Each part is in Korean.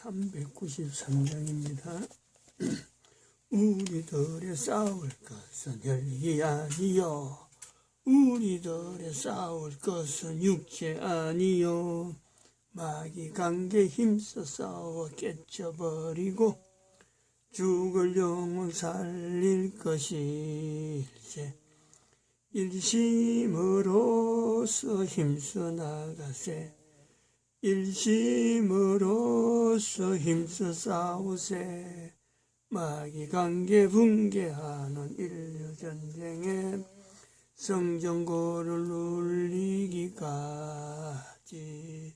393장입니다. 우리들의 싸울 것은 혈기 아니요 우리들의 싸울 것은 육체 아니요 마귀 관계 힘써 싸워 깨쳐버리고 죽을 영혼 살릴 것일세. 일심으로써 힘써 나가세. 일심으로써 힘써 싸우세. 마귀 관계 붕괴하는 인류전쟁에 성전고를 울리기까지.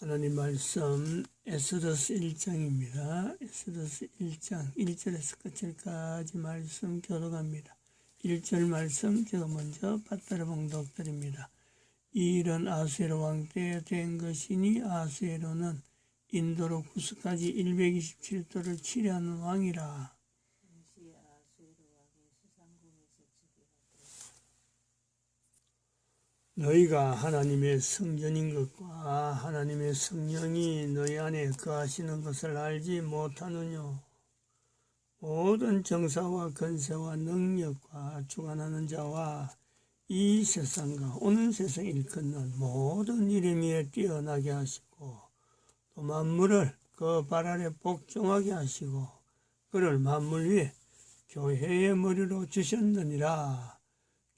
하나님 말씀 에스더서 1장입니다. 에스더서 1장 1절에서 끝까지 말씀 교독합니다. 1절 말씀 제가 먼저 받들어 봉독드립니다. 이 일은 아수에로 왕 때에 된 것이니 아수에로는 인도로 구스까지 127도를 치려하는 왕이라. 너희가 하나님의 성전인 것과 하나님의 성령이 너희 안에 거하시는 것을 알지 못하느뇨. 모든 정사와 건세와 능력과 주관하는 자와 이 세상과 오는 세상 일컫는 모든 이름 위에 뛰어나게 하시고 또 만물을 그 발 아래 복종하게 하시고 그를 만물 위에 교회의 머리로 주셨느니라.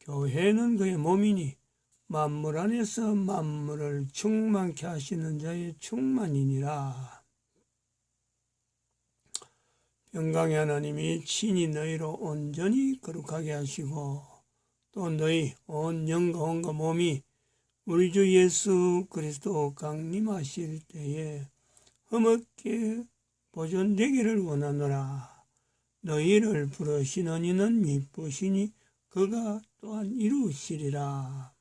교회는 그의 몸이니 만물 안에서 만물을 충만케 하시는 자의 충만이니라. 평강의 하나님이 친히 너희로 온전히 거룩하게 하시고 또 너희 온 영과 혼과 몸이 우리 주 예수 그리스도 강림하실 때에 흠없게 보존되기를 원하노라. 너희를 부르시는 이는 미쁘시니 그가 또한 이루시리라.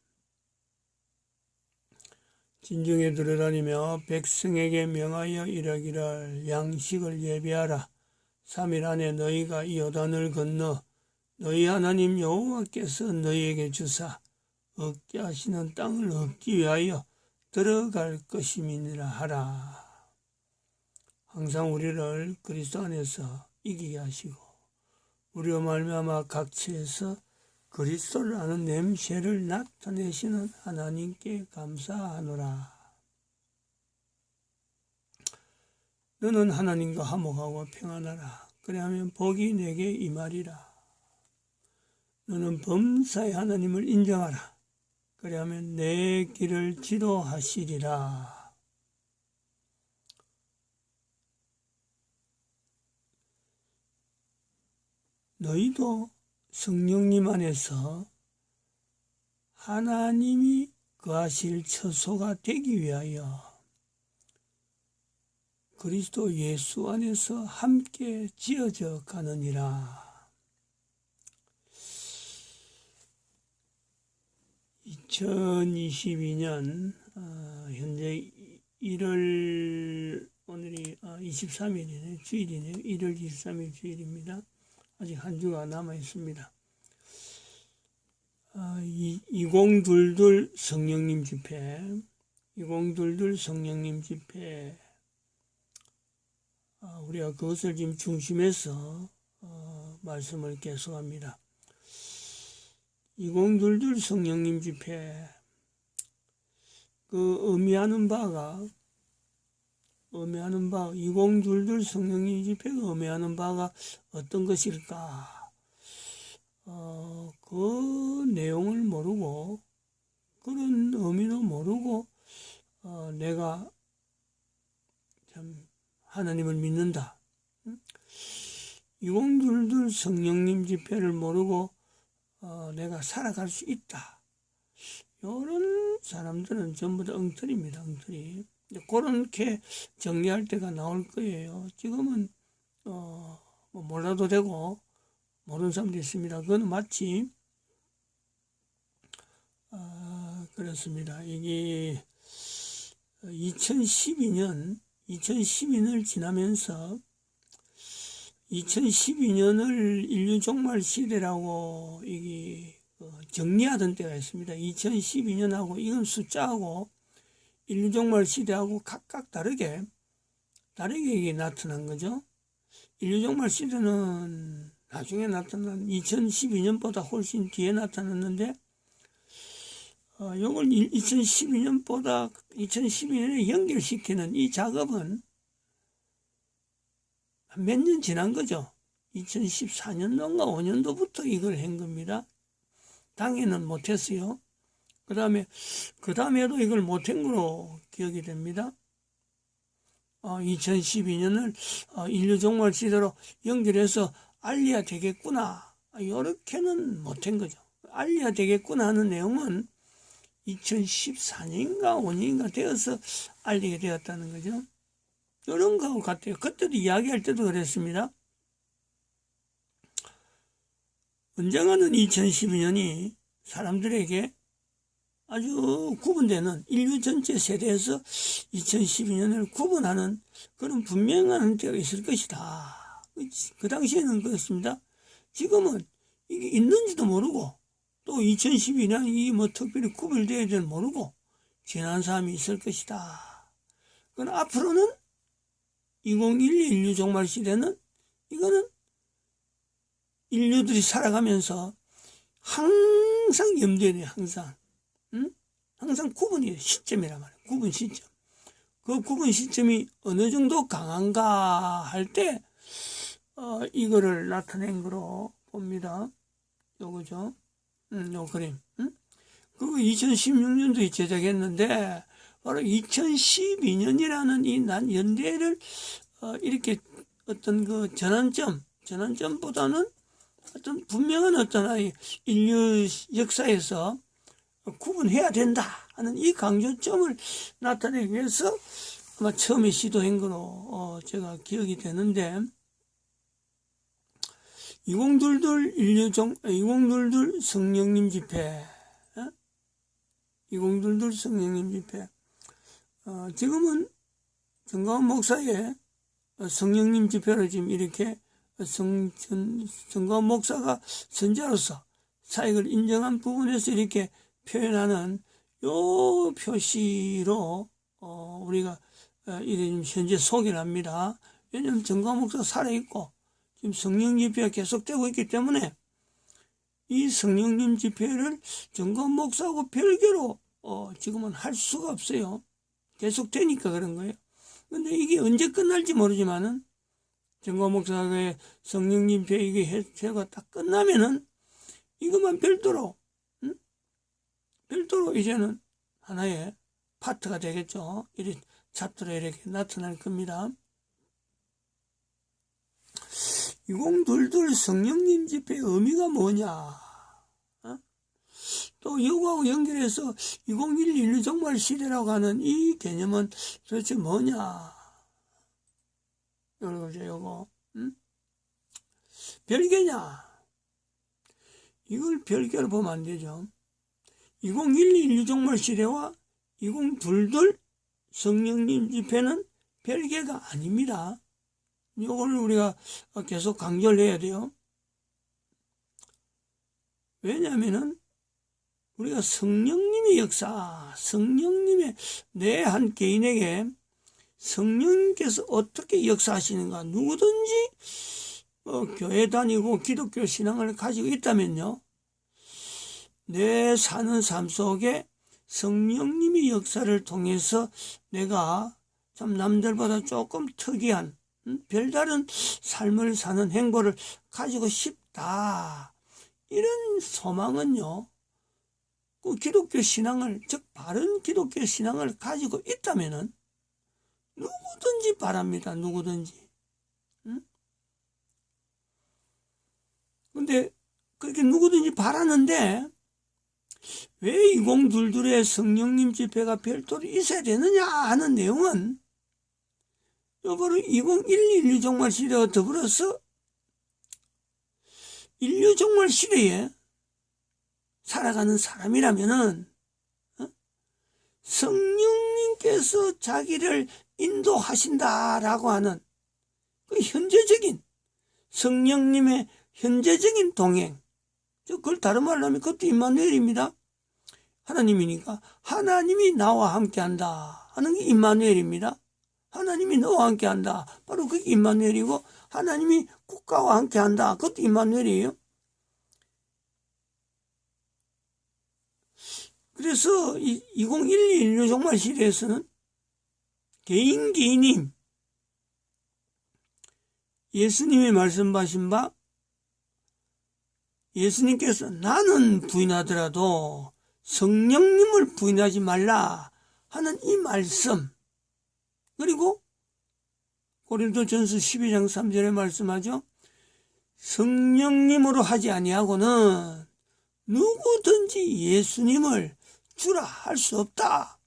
진중에 들어다니며 백성에게 명하여 이르기를 양식을 예비하라. 3일 안에 너희가 요단을 건너 너희 하나님 여호와께서 너희에게 주사 얻게 하시는 땅을 얻기 위하여 들어갈 것임이니라 하라. 항상 우리를 그리스도 안에서 이기게 하시고 우리로 말미암아 각처에서 그리스도를 아는 냄새를 나타내시는 하나님께 감사하노라. 너는 하나님과 화목하고 평안하라. 그리하면 복이 내게 임하리라. 너는 범사의 하나님을 인정하라. 그리하면 내 길을 지도하시리라. 너희도 성령님 안에서 하나님이 거하실 처소가 되기 위하여 그리스도 예수 안에서 함께 지어져 가느니라. 2022년 현재 1월 오늘이 23일이네요. 주일이네요. 1월 23일 주일입니다. 아직 한 주가 남아 있습니다. 2022 성령님 집회, 2022 성령님 집회. 우리가 그것을 지금 중심에서 말씀을 계속합니다. 2022 성령님 집회, 그 의미하는 바가 2022 성령님 집회가 의미하는 바가 어떤 것일까? 그 내용을 모르고 그런 의미도 모르고 내가 참 하나님을 믿는다. 2022 성령님 집회를 모르고 내가 살아갈 수 있다. 이런 사람들은 전부 다 엉터리입니다. 엉터리. 그렇게 정리할 때가 나올 거예요. 지금은 몰라도 되고 모르는 사람도 있습니다. 그건 마치 그렇습니다. 이게 2012년을 지나면서 2012년을 인류 종말 시대라고 이게 정리하던 때가 있습니다. 2012년하고 이건 숫자하고 인류 종말 시대하고 각각 다르게 다르게 이게 나타난 거죠. 인류 종말 시대는 나중에 나타난 2012년보다 훨씬 뒤에 나타났는데, 요걸 2012년에 연결시키는 이 작업은 몇 년 지난 거죠. 2014년도인가 5년도부터 이걸 한 겁니다. 당연은 못했어요. 그 다음에도 이걸 못한 거로 기억이 됩니다. 2012년을 인류 종말 시대로 연결해서 알려야 되겠구나, 이렇게는 못한 거죠. 알려야 되겠구나 하는 내용은 2014년인가 5년인가 되어서 알리게 되었다는 거죠. 이런 거하고 같아요. 그때도 이야기할 때도 그랬습니다. 언젠가는 2012년이 사람들에게 아주 구분되는, 인류 전체 세대에서 2012년을 구분하는 그런 분명한 때가 있을 것이다. 그 당시에는 그렇습니다. 지금은 이게 있는지도 모르고, 또 2012년이 뭐 특별히 구별되어야 될 모르고 지난 사람이 있을 것이다. 그러나 앞으로는 2012 인류 종말 시대는, 이거는 인류들이 살아가면서 항상 염두에 둬요. 항상 구분이 시점이란 말이에요. 구분 시점. 그 구분 시점이 어느 정도 강한가 할 때 이거를 나타낸 거로 봅니다. 요거죠. 요 그림. 그거 2016년도에 제작했는데, 바로 2012년이라는 이 연대를 이렇게 어떤 그 전환점보다는 어떤 분명한 어떤 인류 역사에서 구분해야 된다 하는 이 강조점을 나타내기 위해서 아마 처음에 시도한 거로 제가 기억이 되는데, 2022 성령님 집회, 2022 성령님 집회, 지금은 정가원 목사의 성령님 집회를 지금 이렇게 정가원 목사가 선자로서 사역을 인정한 부분에서 이렇게 표현하는 요 표시로 우리가 이래 현재 소개를 합니다. 왜냐하면 정가원 목사가 살아있고 지금 성령 집회가 계속되고 있기 때문에 이 성령님 집회를 정가원 목사하고 별개로 지금은 할 수가 없어요. 계속되니까 그런 거예요. 근데 이게 언제 끝날지 모르지만은 정가원 목사의 성령님 집회 이게 해가 딱 끝나면은 이것만 별도로 이제는 하나의 파트가 되겠죠. 이렇게 챕터로 이렇게 나타날 겁니다. 2022 성령님 집회의 의미가 뭐냐? 또 요거하고 연결해서 2012 인류 종말 시대라고 하는 이 개념은 도대체 뭐냐? 요거, 별개냐? 이걸 별개로 보면 안 되죠. 2012 인류 종말 시대와 2022 성령님 집회는 별개가 아닙니다. 이걸 우리가 계속 강조를 해야 돼요. 왜냐하면은 우리가 성령님의 역사, 성령님의 내 한 개인에게 성령님께서 어떻게 역사하시는가, 누구든지 교회 다니고 기독교 신앙을 가지고 있다면요, 내 사는 삶 속에 성령님의 역사를 통해서 내가 참 남들보다 조금 특이한 별다른 삶을 사는 행보를 가지고 싶다, 이런 소망은요, 그 기독교 신앙을, 즉 바른 기독교 신앙을 가지고 있다면은 누구든지 바랍니다. 누구든지. 근데 그렇게 누구든지 바라는데 왜 2022의 성령님 집회가 별도로 있어야 되느냐 하는 내용은 바로 2012 인류 종말 시대와 더불어서 인류 종말 시대에 살아가는 사람이라면은 성령님께서 자기를 인도하신다라고 하는 그 현재적인 성령님의 현재적인 동행, 그걸 다른 말로 하면 그것도 임마누엘입니다. 하나님이니까 하나님이 나와 함께한다 하는 게 임마누엘입니다. 하나님이 너와 함께 한다. 바로 그게 임마누엘이고, 하나님이 국가와 함께 한다. 그것도 임마누엘이에요. 그래서 2012 종말 시대에서는 개인이 예수님이 말씀하신 바, 예수님께서 나는 부인하더라도 성령님을 부인하지 말라 하는 이 말씀, 그리고 고린도전서 12장 3절에 말씀하죠. 성령님으로 하지 아니하고는 누구든지 예수님을 주라 할 수 없다.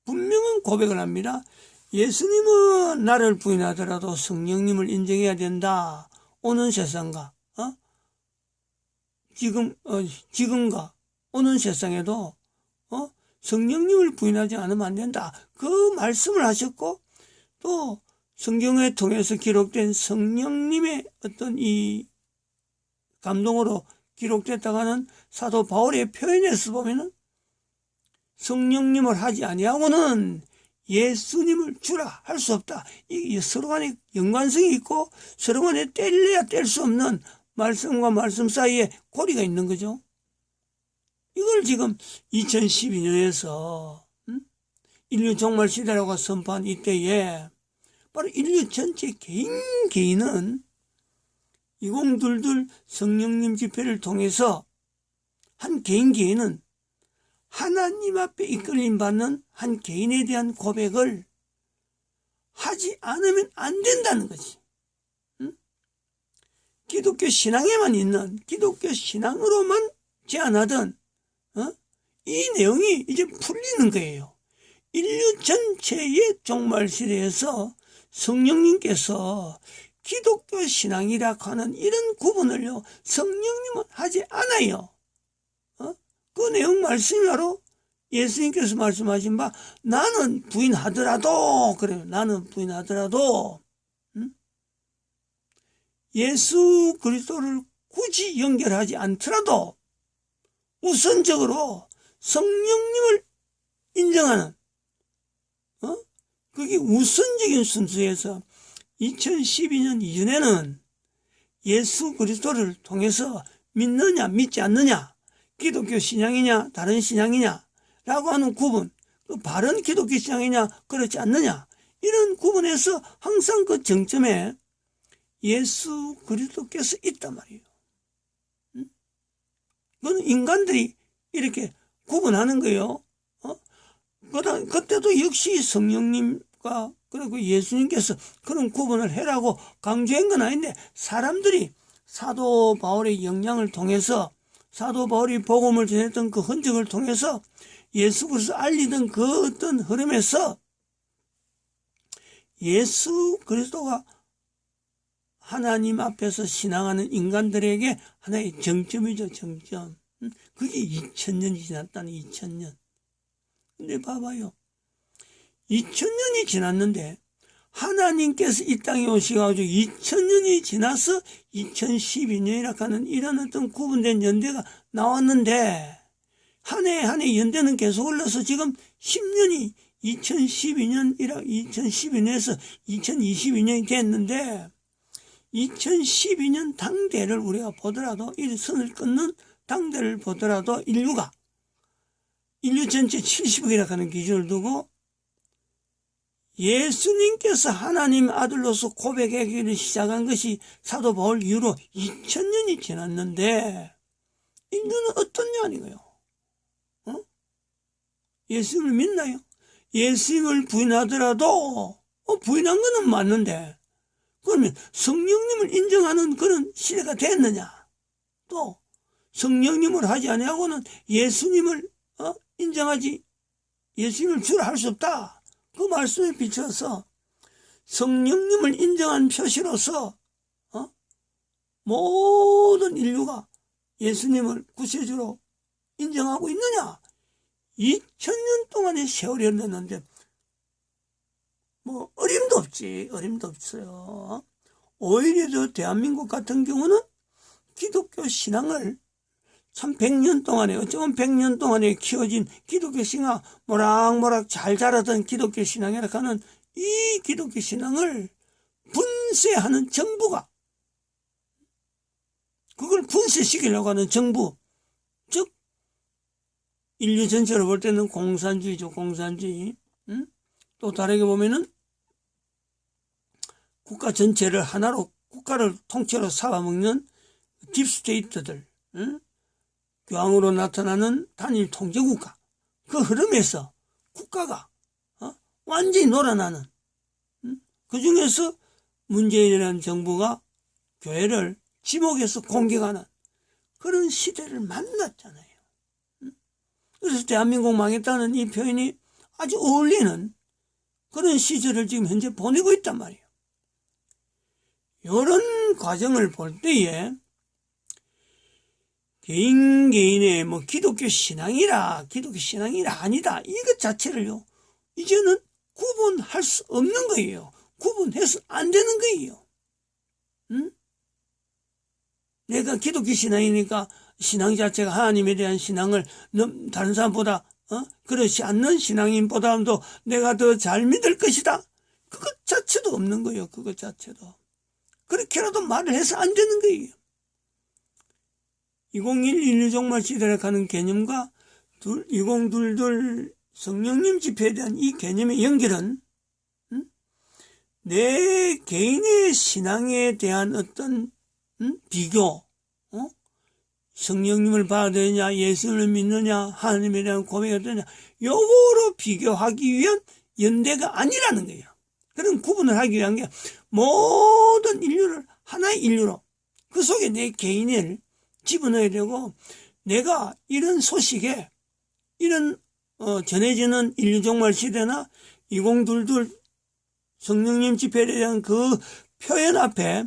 분명한 고백을 합니다. 예수님은 나를 부인하더라도 성령님을 인정해야 된다. 오는 세상과 지금과 오는 세상에도 성령님을 부인하지 않으면 안 된다. 그 말씀을 하셨고, 또 성경을 통해서 기록된 성령님의 어떤 이 감동으로 기록됐다고 하는 사도 바울의 표현에서 보면은 성령님을 하지 아니하고는 예수님을 주라 할 수 없다. 이 서로 간에 연관성이 있고 서로 간에 뗄래야 뗄 수 없는 말씀과 말씀 사이에 고리가 있는 거죠. 이걸 지금 2012년에서 인류 종말 시대라고 선포한 이때에 바로 인류 전체 개인은 2022 성령님 집회를 통해서 한 개인은 하나님 앞에 이끌림 받는 한 개인에 대한 고백을 하지 않으면 안 된다는 거지. 기독교 신앙에만 있는, 기독교 신앙으로만 제한하던 이 내용이 이제 풀리는 거예요. 인류 전체의 종말 시대에서 성령님께서 기독교 신앙이라 하는 이런 구분을요, 성령님은 하지 않아요. 그 내용 말씀이 바로 예수님께서 말씀하신 바, 나는 부인하더라도, 그래요. 나는 부인하더라도, 예수 그리스도를 굳이 연결하지 않더라도, 우선적으로 성령님을 인정하는, 그게 우선적인 순서에서 2012년 이전에는 예수 그리스도를 통해서 믿느냐, 믿지 않느냐, 기독교 신앙이냐 다른 신앙이냐 라고 하는 구분, 바른 기독교 신앙이냐 그렇지 않느냐, 이런 구분에서 항상 그 정점에 예수 그리스도께서 있단 말이에요. 그건 인간들이 이렇게 구분하는 거예요. 그때도 역시 성령님과 그리고 예수님께서 그런 구분을 해라고 강조한 건 아닌데, 사람들이 사도 바울의 영향을 통해서, 사도 바울이 복음을 전했던 그 흔적을 통해서 예수 그리스도 알리던 그 어떤 흐름에서 예수 그리스도가 하나님 앞에서 신앙하는 인간들에게 하나의 정점이죠, 정점. 그게 2000년이 지났다는, 2000년. 근데 봐봐요. 2000년이 지났는데 하나님께서 이 땅에 오셔가지고 2000년이 지나서 2012년이라 하는 이런 어떤 구분된 연대가 나왔는데, 한 해 한 해 연대는 계속 흘러서 지금 10년이 2012년에서 2022년이 됐는데, 2012년 당대를 우리가 보더라도, 이 선을 끊는 당대를 보더라도 인류 전체 70억이라고 하는 기준을 두고 예수님께서 하나님 아들로서 고백하기를 시작한 것이 사도 바울 이후로 2000년이 지났는데, 인류는 어떻냐는 거예요. 예수님을 믿나요? 예수님을 부인하더라도 부인한 거는 맞는데, 그러면 성령님을 인정하는 그런 시대가 됐느냐? 또 성령님을 하지 아니하고는 예수님을 인정하지, 예수님을 주라 할 수 없다. 그 말씀에 비춰서 성령님을 인정한 표시로서 모든 인류가 예수님을 구세주로 인정하고 있느냐? 2000년 동안의 세월이 흘렀는데 뭐 어림도 없어요. 오히려 대한민국 같은 경우는 기독교 신앙을 참 100년 동안에, 어쩌면 100년 동안에 키워진 기독교 신앙, 모락모락 잘 자라던 기독교 신앙이라고 하는 이 기독교 신앙을 분쇄하는 정부가, 그걸 분쇄시키려고 하는 정부, 즉 인류 전체로 볼 때는 공산주의죠. 공산주의. 또 다르게 보면은 국가 전체를 하나로, 국가를 통째로 잡아먹는 딥스테이트들, 교황으로 나타나는 단일 통제국가, 그 흐름에서 국가가 완전히 놀아나는, 그 중에서 문재인이라는 정부가 교회를 지목해서 공격하는 그런 시대를 만났잖아요. 그래서 대한민국 망했다는 이 표현이 아주 어울리는 그런 시절을 지금 현재 보내고 있단 말이에요. 이런 과정을 볼 때에 개인의 기독교 신앙이라 아니다, 이것 자체를요 이제는 구분할 수 없는 거예요. 구분해서 안 되는 거예요. 내가 기독교 신앙이니까 신앙 자체가 하나님에 대한 신앙을 다른 사람보다 그렇지 않는 신앙인보다도 내가 더 잘 믿을 것이다, 그것 자체도 없는 거예요. 그것 자체도 그렇게라도 말을 해서 안 되는 거예요. 2011 종말 시대를 가는 개념과 2022 성령님 집회에 대한 이 개념의 연결은 내 개인의 신앙에 대한 어떤 비교, 성령님을 받아야 되냐, 예수를 믿느냐, 하나님에 대한 고백이 되냐, 요거로 비교하기 위한 연대가 아니라는 거예요. 그런 구분을 하기 위한 게 모든 인류를 하나의 인류로, 그 속에 내 개인을 집어넣어야 되고, 내가 이런 소식에, 이런 전해지는 인류 종말 시대나 2022 성령님 집회에 대한 그 표현 앞에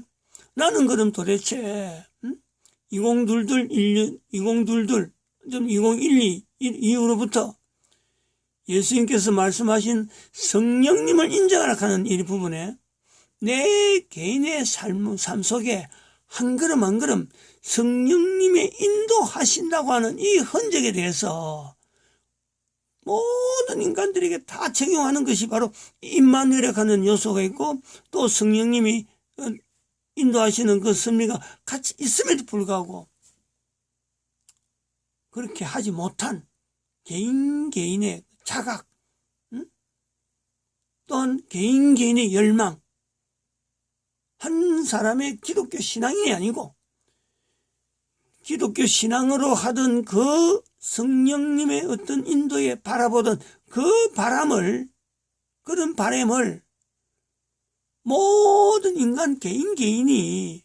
나는 그럼 도대체 2022 이후로부터 예수님께서 말씀하신 성령님을 인정하라 하는 이 부분에 내 개인의 삶 속에 한 걸음 한 걸음 성령님의 인도하신다고 하는 이 흔적에 대해서 모든 인간들에게 다 적용하는 것이 바로 임마누엘이라고 하는 요소가 있고, 또 성령님이 인도하시는 그 섭리가 같이 있음에도 불구하고 그렇게 하지 못한 개인의 자각, 또한 개인의 열망, 한 사람의 기독교 신앙이 아니고 기독교 신앙으로 하던 그 성령님의 어떤 인도에 바라보던 그 바람을, 그런 바람을 모든 인간 개인이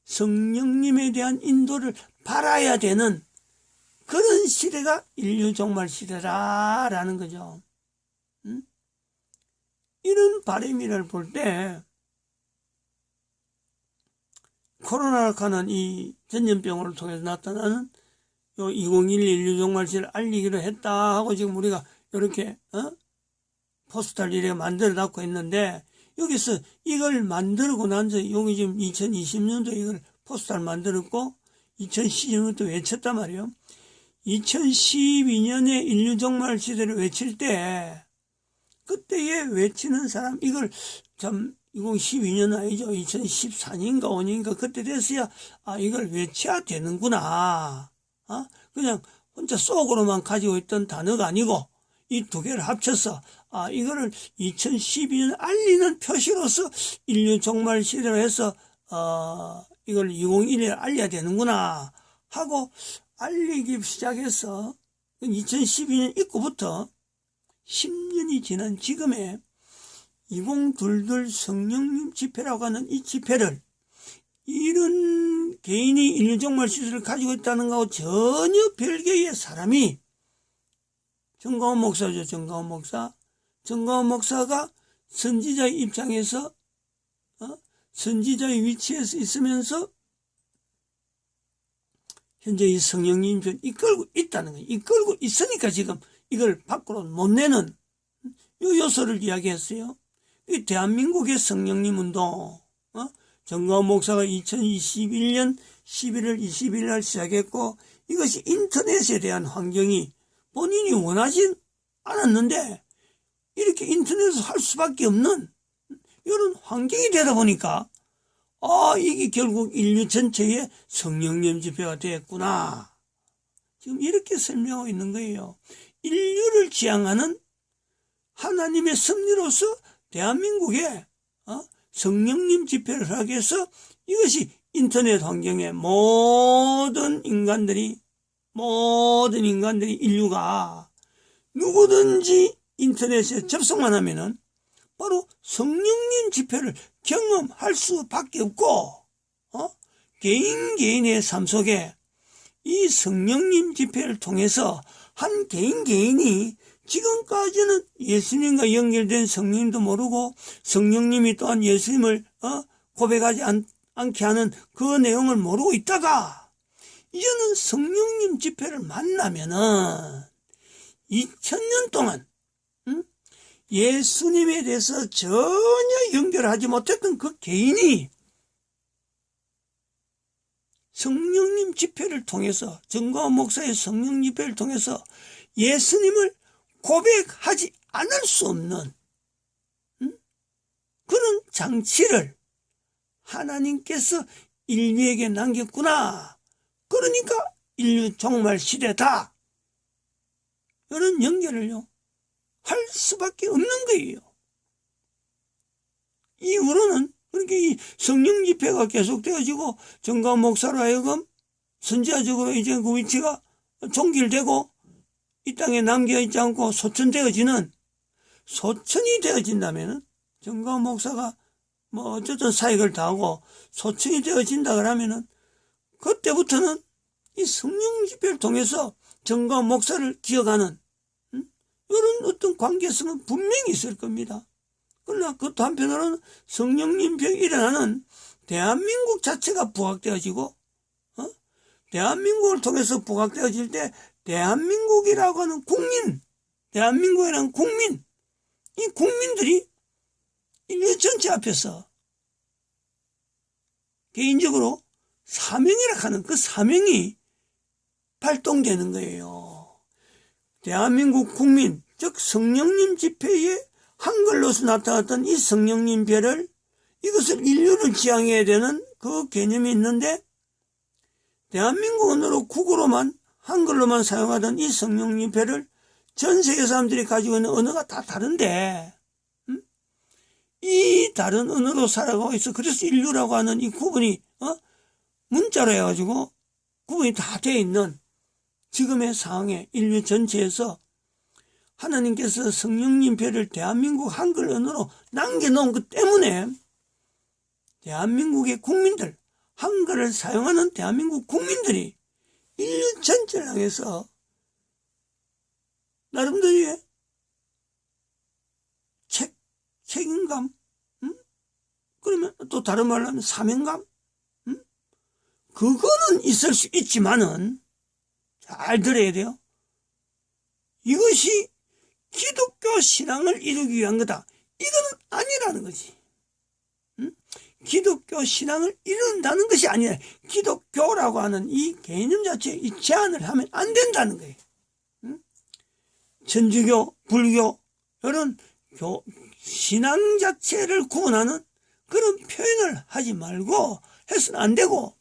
성령님에 대한 인도를 바라야 되는 그런 시대가 인류 종말 시대라라는 거죠. 이런 바람이를 볼 때 코로나라고 하는 이 전염병을 통해서 나타나는 요 2011 인류 종말 시대를 알리기로 했다 하고 지금 우리가 이렇게 포스터를 이렇게 만들어 놨고 있는데, 여기서 이걸 만들고 난서 여기 지금 2020년도 이걸 포스터를 만들었고 2012년도 외쳤단 말이에요. 2012년에 인류 종말 시대를 외칠 때 그때에 외치는 사람, 이걸 참 2012년 아니죠. 2014년인가 5년인가 그때 됐어야 이걸 외쳐야 되는구나. 그냥 혼자 속으로만 가지고 있던 단어가 아니고 이 두 개를 합쳐서 이거를 2012년 알리는 표시로서 인류 종말 시대로 해서 이걸 2021에 알려야 되는구나 하고 알리기 시작해서 2012년 입구부터 10년이 지난 지금에 2022 성령님 집회라고 하는 이 집회를, 이런 개인이 인류 종말 시대를 가지고 있다는 것하고 전혀 별개의 사람이 정가원 목사죠. 정가원 목사가 선지자의 입장에서 선지자의 위치에서 있으면서 현재 이 성령님 이끌고 있다는 거예요. 이끌고 있으니까 지금 이걸 밖으로 못 내는 요 요소를 이야기했어요. 이 대한민국의 성령님 운동, 정가원 목사가 2021년 11월 20일 날 시작했고, 이것이 인터넷에 대한 환경이 본인이 원하진 않았는데 이렇게 인터넷을 할 수밖에 없는 이런 환경이 되다 보니까 이게 결국 인류 전체의 성령님 집회가 되었구나. 지금 이렇게 설명하고 있는 거예요. 인류를 지향하는 하나님의 섭리로서 대한민국에 성령님 집회를 하기 위해서 이것이 인터넷 환경에 모든 인간들이 인류가 누구든지 인터넷에 접속만 하면은 바로 성령님 집회를 경험할 수밖에 없고, 개인의 삶 속에 이 성령님 집회를 통해서 한 개인이 지금까지는 예수님과 연결된 성령님도 모르고 성령님이 또한 예수님을 고백하지 않게 하는 그 내용을 모르고 있다가 이제는 성령님 집회를 만나면은 2000년 동안 예수님에 대해서 전혀 연결하지 못했던 그 개인이 성령님 집회를 통해서, 정가원 목사의 성령 집회를 통해서 예수님을 고백하지 않을 수 없는 그런 장치를 하나님께서 인류에게 남겼구나. 그러니까 인류 종말 시대다. 이런 연결을요 할 수밖에 없는 거예요. 이후로는 그러니까 이 성령 집회가 계속되어지고 정가원 목사로 하여금 선지자적으로 이제 그 위치가 종결되고 이 땅에 남겨있지 않고 소천이 되어진다면은 정가원 목사가 어쨌든 사역을 다하고 소천이 되어진다 그러면은 그때부터는 이 성령 집회를 통해서 정가원 목사를 기억하는 이런 어떤 관계성은 분명히 있을 겁니다. 그러나 그것도 한편으로는 성령님 병이 일어나는 대한민국 자체가 부각되어지고, 대한민국을 통해서 부각되어질 때 대한민국이라고 하는 대한민국이라는 국민, 이 국민들이 인류 전체 앞에서 개인적으로 사명이라 하는 그 사명이 발동되는 거예요. 대한민국 국민, 즉 성령님 집회에 한글로서 나타났던 이 성령님 별을, 이것을 인류를 지향해야 되는 그 개념이 있는데, 대한민국 언어로 국어로만 한글로만 사용하던 이 성령님 별을 전 세계 사람들이 가지고 있는 언어가 다 다른데 이 다른 언어로 살아가고 있어. 그래서 인류라고 하는 이 구분이 문자로 해가지고 구분이 다 되어 있는 지금의 상황에 인류 전체에서 하나님께서 성령님 별을 대한민국 한글 언어로 남겨놓은 것 때문에 대한민국의 국민들, 한글을 사용하는 대한민국 국민들이 인류 전체를 향해서 나름대로의 책임감, 그러면 또 다른 말로 하면 사명감, 그거는 있을 수 있지만은 잘 들어야 돼요. 이것이 기독교 신앙을 이루기 위한 거다. 이거는 아니라는 거지. 기독교 신앙을 이룬다는 것이 아니라 기독교라고 하는 이 개념 자체에 이 제한을 하면 안 된다는 거예요. 천주교, 불교 이런 신앙 자체를 구분하는 그런 표현을 하지 말고 해서는 안 되고,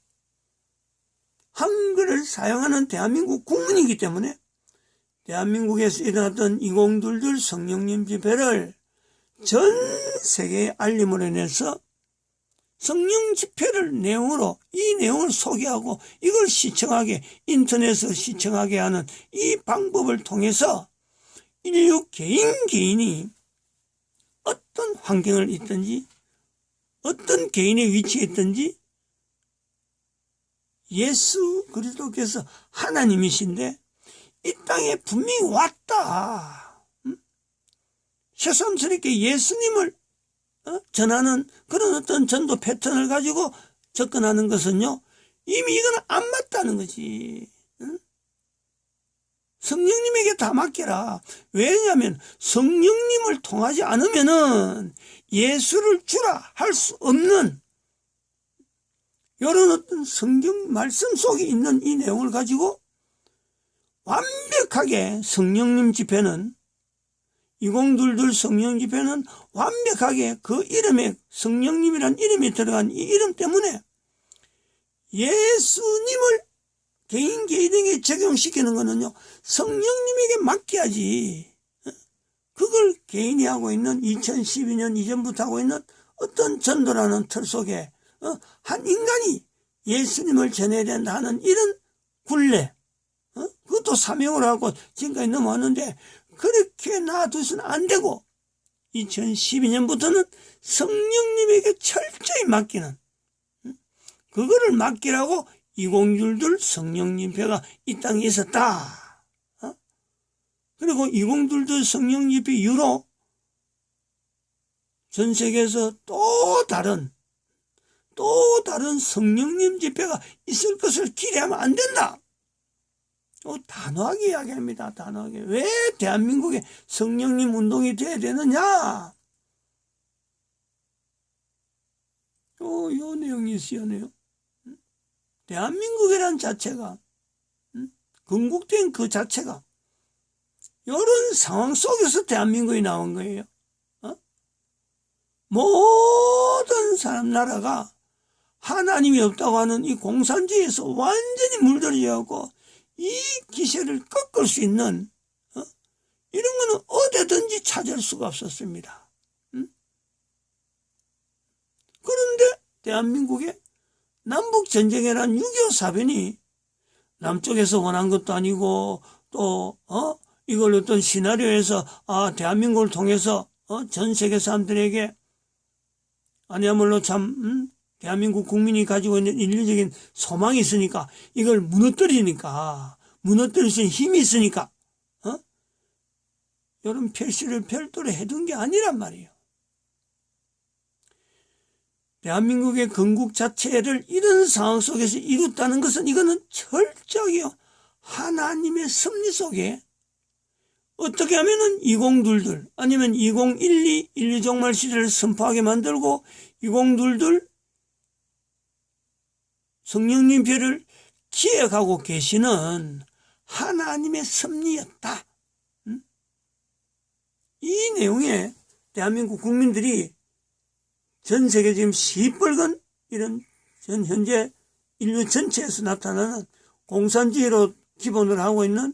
한글을 사용하는 대한민국 국민이기 때문에 대한민국에서 일어났던 2022 성령님 집회를 전 세계에 알림으로 인해서 성령 집회를 내용으로 이 내용을 소개하고 이걸 시청하게, 인터넷으로 시청하게 하는 이 방법을 통해서 인류 개인이 어떤 환경을 있든지 어떤 개인의 위치에 있든지 예수 그리스도께서 하나님이신데 이 땅에 분명히 왔다. 새삼스럽게 예수님을 전하는 그런 어떤 전도 패턴을 가지고 접근하는 것은요, 이미 이건 안 맞다는 거지. 성령님에게 다 맡겨라. 왜냐하면 성령님을 통하지 않으면은 예수를 주라 할 수 없는 이런 어떤 성경 말씀 속에 있는 이 내용을 가지고 완벽하게 성령님 집회는 2022 성령 집회는 완벽하게 그 이름에 성령님이란 이름이 들어간 이 이름 때문에 예수님을 개인에게 적용시키는 거는요, 성령님에게 맡겨야지. 그걸 개인이 하고 있는 2012년 이전부터 하고 있는 어떤 전도라는 틀 속에 한 인간이 예수님을 전해야 된다 하는 이런 굴레, 그것도 사명을 하고 지금까지 넘어왔는데 그렇게 놔두서는 안 되고 2012년부터는 성령님에게 철저히 맡기는, 그거를 맡기라고 2022 성령님회가 이 땅에 있었다. 그리고 2022 성령님회 이후로 전 세계에서 또 다른 성령님 집회가 있을 것을 기대하면 안 된다. 단호하게 이야기합니다. 단호하게. 왜 대한민국에 성령님 운동이 돼야 되느냐? 요 내용이 있어요. 대한민국이란 자체가, 건국된 그 자체가 이런 상황 속에서 대한민국이 나온 거예요. 모든 사람 나라가 하나님이 없다고 하는 이 공산주의에서 완전히 물들여갖고 이 기세를 꺾을 수 있는 이런 거는 어디든지 찾을 수가 없었습니다. 그런데 대한민국에 남북전쟁이란 6.25 사변이 남쪽에서 원한 것도 아니고 또 이걸 어떤 시나리오에서 대한민국을 통해서 전 세계 사람들에게 아니야말로 참 대한민국 국민이 가지고 있는 인류적인 소망이 있으니까 이걸 무너뜨릴 수 있는 힘이 있으니까 이런 표시를 별도로 해둔 게 아니란 말이에요. 대한민국의 건국 자체를 이런 상황 속에서 이뤘다는 것은 이거는 철저하게 하나님의 섭리 속에 어떻게 하면은 2022 아니면 2012 인류 종말 시대를 선포하게 만들고 2022 성령님 배를 기획하고 계시는 하나님의 섭리였다. 이 내용에 대한민국 국민들이 전 세계 지금 시뻘건 이런 현재 인류 전체에서 나타나는 공산주의로 기본을 하고 있는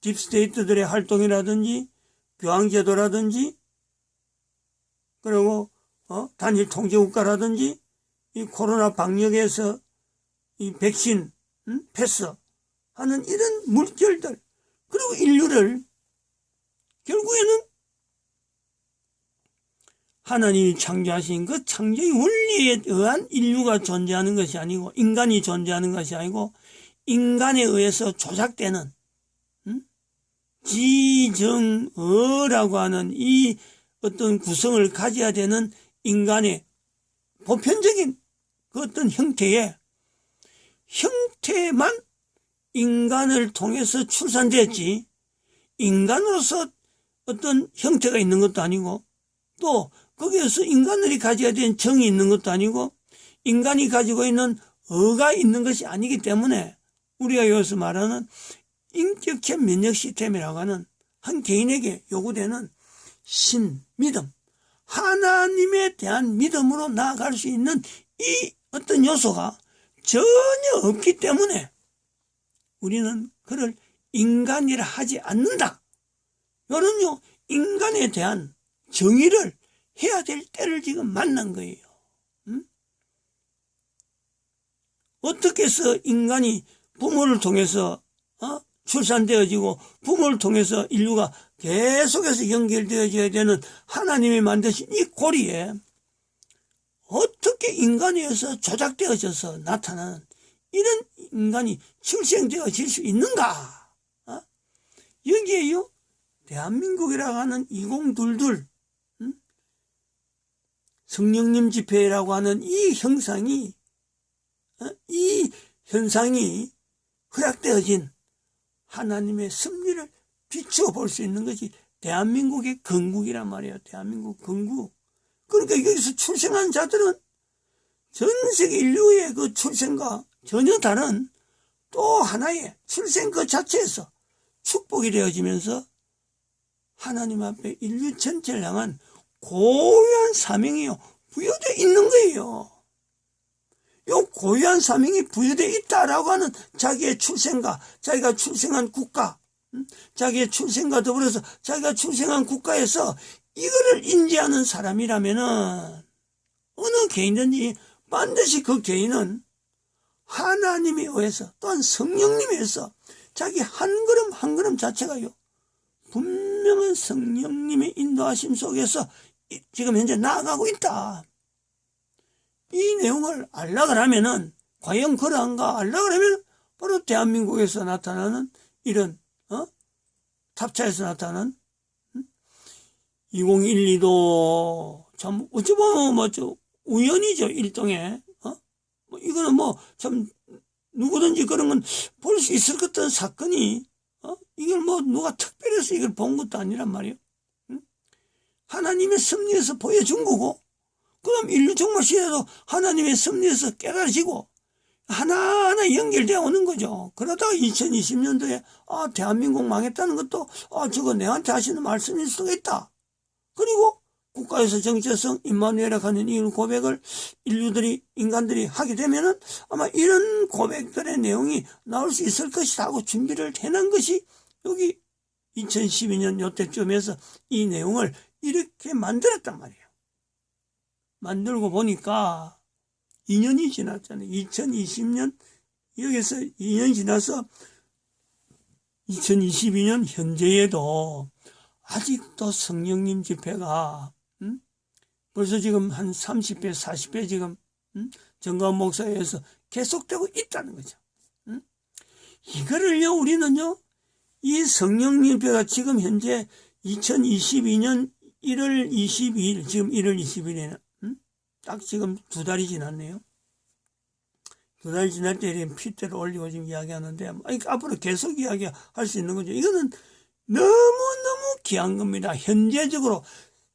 딥스테이트들의 활동이라든지 교황제도라든지 그리고 단일 통제국가라든지 이 코로나 방역에서 이 백신 패스 하는 이런 물결들, 그리고 인류를 결국에는 하나님이 창조하신 그 창조의 원리에 의한 인류가 존재하는 것이 아니고 인간이 존재하는 것이 아니고 인간에 의해서 조작되는 지정어라고 하는 이 어떤 구성을 가져야 되는 인간의 보편적인 그 어떤 형태만 인간을 통해서 출산됐지 인간으로서 어떤 형태가 있는 것도 아니고 또 거기에서 인간들이 가져야 되는 정이 있는 것도 아니고 인간이 가지고 있는 어가 있는 것이 아니기 때문에 우리가 여기서 말하는 인격체 면역 시스템이라고 하는 한 개인에게 요구되는 믿음, 하나님에 대한 믿음으로 나아갈 수 있는 이 어떤 요소가 전혀 없기 때문에 우리는 그를 인간이라 하지 않는다. 이런요, 인간에 대한 정의를 해야 될 때를 지금 만난 거예요. 어떻게 해서 인간이 부모를 통해서 출산되어지고 부모를 통해서 인류가 계속해서 연결되어져야 되는 하나님이 만드신 이 고리에 어떻게 인간에 의해서 조작되어져서 나타나는 이런 인간이 출생되어질 수 있는가? 여기에요, 대한민국이라고 하는 2022 성령님 집회라고 하는 이 현상이 허락되어진 하나님의 섭리를 비추어 볼 수 있는 것이 대한민국의 건국이란 말이에요. 대한민국 건국. 그러니까 여기서 출생한 자들은 전 세계 인류의 그 출생과 전혀 다른 또 하나의 출생 그 자체에서 축복이 되어지면서 하나님 앞에 인류 전체를 향한 고유한 사명이요 부여되어 있는 거예요. 요 고유한 사명이 부여되어 있다라고 하는 자기의 출생과 자기가 출생한 국가, 자기의 출생과 더불어서 자기가 출생한 국가에서 이거를 인지하는 사람이라면은 어느 개인든지 반드시 그 개인은 하나님에 의해서 또한 성령님에 의해서 자기 한 걸음 한 걸음 자체가요 분명한 성령님의 인도하심 속에서 지금 현재 나아가고 있다. 이 내용을 알락을 하면은 과연 그러한가 알락을 하면 바로 대한민국에서 나타나는 이런 탑차에서 나타나는 2012도 참 어찌 보면 뭐죠 우연이죠. 일종의 뭐 이거는 뭐 참 누구든지 그런 건 볼 수 있을 것 같은 사건이 이걸 뭐 누가 특별해서 이걸 본 것도 아니란 말이에요. 하나님의 섭리에서 보여준 거고 그럼 인류 종말 시대도 하나님의 섭리에서 깨달아지고 하나하나 연결되어 오는 거죠. 그러다가 2020년도에 대한민국 망했다는 것도 저거 내한테 하시는 말씀일 수가 있다. 그리고 국가에서 정체성 임마누엘이라고 하는 이 고백을 인간들이 하게 되면은 아마 이런 고백들의 내용이 나올 수 있을 것이다 하고 준비를 해놓은 것이 여기 2012년 요때쯤에서 이 내용을 이렇게 만들었단 말이에요. 만들고 보니까 2년이 지났잖아요. 2020년 여기서 2년이 지나서 2022년 현재에도 아직도 성령님 집회가 벌써 지금 한 30회 40회 지금 정가은 목사에 의해서 계속되고 있다는 거죠. 이거를요 우리는요 이 성령님 집회가 지금 현재 2022년 1월 22일 지금 1월 20일에는 딱 지금 2달이 지났네요. 2달 지날 때 이렇게 핏대를 올리고 지금 이야기하는데 앞으로 계속 이야기할 수 있는 거죠. 이거는 너무너무 귀한 겁니다. 현재적으로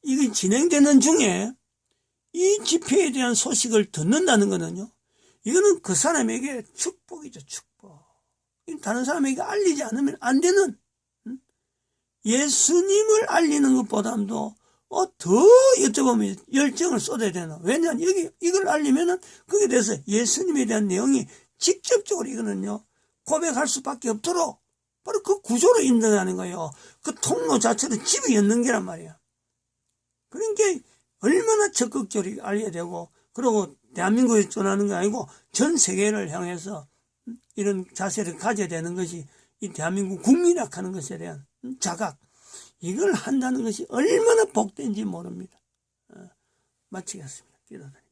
이게 진행되는 중에 이 집회에 대한 소식을 듣는다는 거는요. 이거는 그 사람에게 축복이죠. 축복. 다른 사람에게 알리지 않으면 안 되는 예수님을 알리는 것보다도 더 여쭤보면 열정을 쏟아야 되나. 왜냐하면 이걸 알리면은 거기에 대해서 예수님에 대한 내용이 직접적으로 이거는요 고백할 수밖에 없도록 바로 그 구조로 인정하는 거예요. 그 통로 자체를 집어 였는 게란 말이야. 그러니까 얼마나 적극적으로 알려야 되고 그리고 대한민국에 전하는 게 아니고 전 세계를 향해서 이런 자세를 가져야 되는 것이 이 대한민국 국민이라고 하는 것에 대한 자각 이걸 한다는 것이 얼마나 복된지 모릅니다. 마치겠습니다. 기도드립니다.